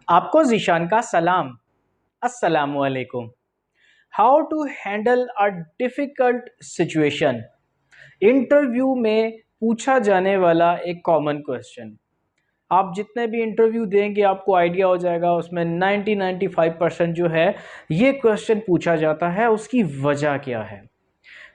आपको ज़ीशान का सलाम। अस्सलामु अलैकुम। How to handle a difficult situation. Interview में पूछा जाने वाला एक कॉमन क्वेश्चन। आप जितने भी इंटरव्यू देंगे आपको आइडिया हो जाएगा, उसमें 90-95% जो है ये क्वेश्चन पूछा जाता है। उसकी वजह क्या है?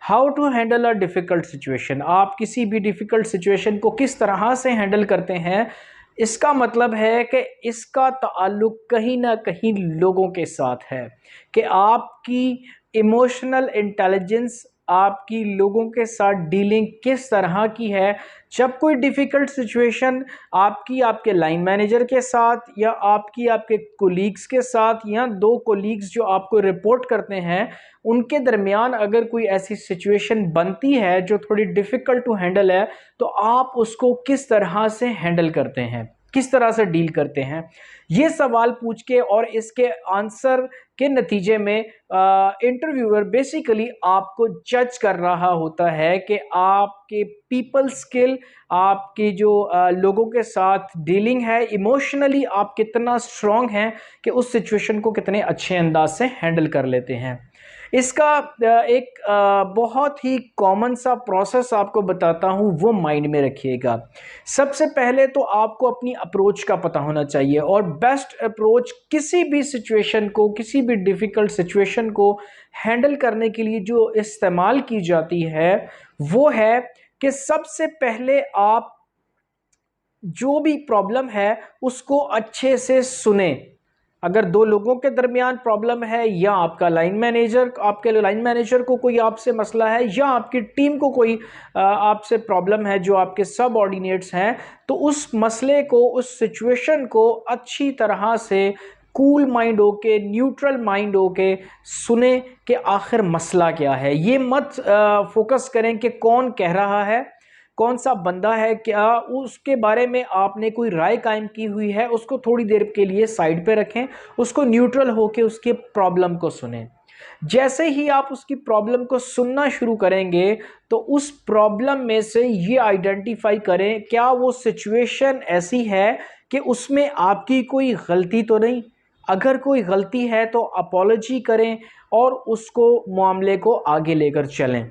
How to handle a difficult situation. आप किसी भी डिफ़िकल्ट सिचुएशन को किस तरह से हैंडल करते हैं, इसका मतलब है कि इसका ताल्लुक कहीं ना कहीं लोगों के साथ है कि आपकी इमोशनल इंटेलिजेंस, आपकी लोगों के साथ डीलिंग किस तरह की है। जब कोई डिफ़िकल्ट सिचुएशन आपकी आपके लाइन मैनेजर के साथ या आपकी आपके कोलीग्स के साथ या दो कोलीग्स जो आपको रिपोर्ट करते हैं उनके दरमियान अगर कोई ऐसी सिचुएशन बनती है जो थोड़ी डिफ़िकल्ट टू हैंडल है, तो आप उसको किस तरह से हैंडल करते हैं, किस तरह से डील करते हैं। ये सवाल पूछ के और इसके आंसर के नतीजे में इंटरव्यूअर बेसिकली आपको जज कर रहा होता है कि आपके पीपल स्किल, आपकी जो लोगों के साथ डीलिंग है, इमोशनली आप कितना स्ट्रांग हैं कि उस सिचुएशन को कितने अच्छे अंदाज से हैंडल कर लेते हैं। इसका एक बहुत ही कॉमन सा प्रोसेस आपको बताता हूँ, वो माइंड में रखिएगा। सबसे पहले तो आपको अपनी अप्रोच का पता होना चाहिए और बेस्ट अप्रोच किसी भी सिचुएशन को, किसी भी डिफ़िकल्ट सिचुएशन को हैंडल करने के लिए जो इस्तेमाल की जाती है वो है कि सबसे पहले आप जो भी प्रॉब्लम है उसको अच्छे से सुने। अगर दो लोगों के दरमियान प्रॉब्लम है या आपके लाइन मैनेजर को कोई आपसे मसला है या आपकी टीम को कोई आपसे प्रॉब्लम है जो आपके सब ऑर्डिनेट्स हैं, तो उस मसले को, उस सिचुएशन को अच्छी तरह से कूल माइंड होके, न्यूट्रल माइंड होके सुने कि आखिर मसला क्या है। ये मत फोकस करें कि कौन कह रहा है, कौन सा बंदा है, क्या उसके बारे में आपने कोई राय कायम की हुई है, उसको थोड़ी देर के लिए साइड पे रखें। उसको न्यूट्रल होकर उसके प्रॉब्लम को सुनें। जैसे ही आप उसकी प्रॉब्लम को सुनना शुरू करेंगे तो उस प्रॉब्लम में से ये आइडेंटिफाई करें क्या वो सिचुएशन ऐसी है कि उसमें आपकी कोई गलती तो नहीं। अगर कोई गलती है तो अपॉलॉजी करें और उसको मामले को आगे लेकर चलें।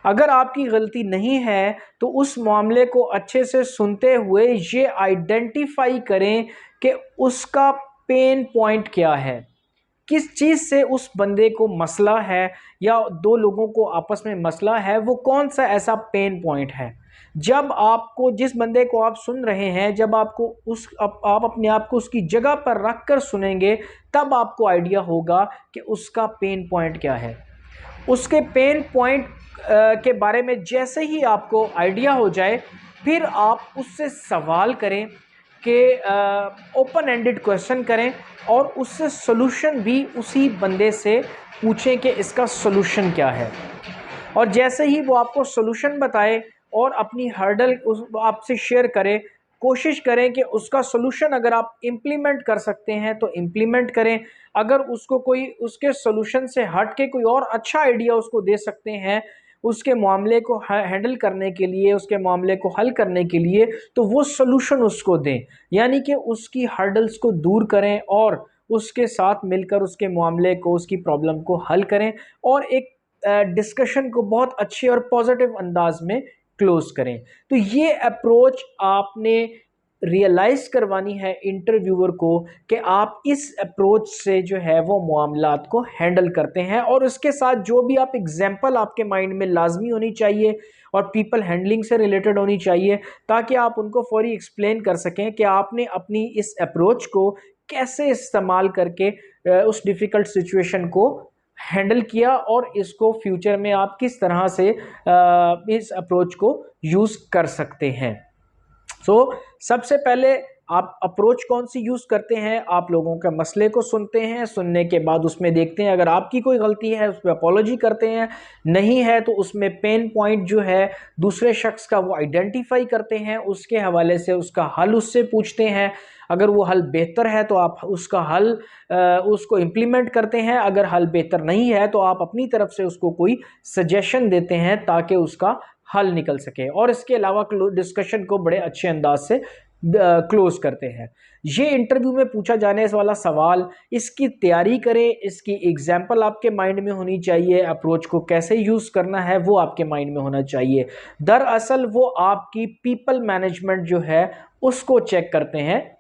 अगर आपकी गलती नहीं है तो उस मामले को अच्छे से सुनते हुए ये आइडेंटिफाई करें कि उसका पेन पॉइंट क्या है, किस चीज़ से उस बंदे को मसला है या दो लोगों को आपस में मसला है, वो कौन सा ऐसा पेन पॉइंट है। जब आपको, जिस बंदे को आप सुन रहे हैं, जब आपको आप अपने आप को उसकी जगह पर रख कर सुनेंगे तब आपको आइडिया होगा कि उसका पेन पॉइंट क्या है। उसके पेन पॉइंट के बारे में जैसे ही आपको आइडिया हो जाए फिर आप उससे सवाल करें कि ओपन एंडेड क्वेश्चन करें और उससे सॉल्यूशन भी उसी बंदे से पूछें कि इसका सॉल्यूशन क्या है। और जैसे ही वो आपको सॉल्यूशन बताए और अपनी हर्डल उस आपसे शेयर करे, कोशिश करें कि उसका सॉल्यूशन अगर आप इम्प्लीमेंट कर सकते हैं तो इम्प्लीमेंट करें। अगर उसको कोई उसके सॉल्यूशन से हट के कोई और अच्छा आइडिया उसको दे सकते हैं उसके मामले को हैंडल करने के लिए, उसके मामले को हल करने के लिए, तो वो सॉल्यूशन उसको दें। यानी कि उसकी हर्डल्स को दूर करें और उसके साथ मिलकर उसके मामले को, उसकी प्रॉब्लम को हल करें और एक डिस्कशन को बहुत अच्छे और पॉजिटिव अंदाज में क्लोज करें। तो ये अप्रोच आपने रियलाइज करवानी है इंटरव्यूअर को कि आप इस अप्रोच से जो है वो मामलात को हैंडल करते हैं। और उसके साथ जो भी आप एग्जांपल आपके माइंड में लाजमी होनी चाहिए और पीपल हैंडलिंग से रिलेटेड होनी चाहिए ताकि आप उनको फौरी एक्सप्लेन कर सकें कि आपने अपनी इस अप्रोच को कैसे इस्तेमाल करके उस डिफ़िकल्ट सिचुएशन को हैंडल किया और इसको फ्यूचर में आप किस तरह से इस अप्रोच को यूज़ कर सकते हैं। सबसे पहले आप अप्रोच कौन सी यूज़ करते हैं, आप लोगों के मसले को सुनते हैं, सुनने के बाद उसमें देखते हैं अगर आपकी कोई गलती है उस पर अपॉलॉजी करते हैं, नहीं है तो उसमें पेन पॉइंट जो है दूसरे शख्स का वो आइडेंटिफाई करते हैं, उसके हवाले से उसका हल उससे पूछते हैं। अगर वो हल बेहतर है तो आप उसका हल उसको इम्प्लीमेंट करते हैं, अगर हल बेहतर नहीं है तो आप अपनी तरफ से उसको कोई सजेशन देते हैं ताकि उसका हल निकल सके। और इसके अलावा डिस्कशन को बड़े अच्छे अंदाज से क्लोज करते हैं। ये इंटरव्यू में पूछा जाने वाला सवाल, इसकी तैयारी करें, इसकी एग्जाम्पल आपके माइंड में होनी चाहिए, अप्रोच को कैसे यूज़ करना है वो आपके माइंड में होना चाहिए। दरअसल वो आपकी पीपल मैनेजमेंट जो है उसको चेक करते हैं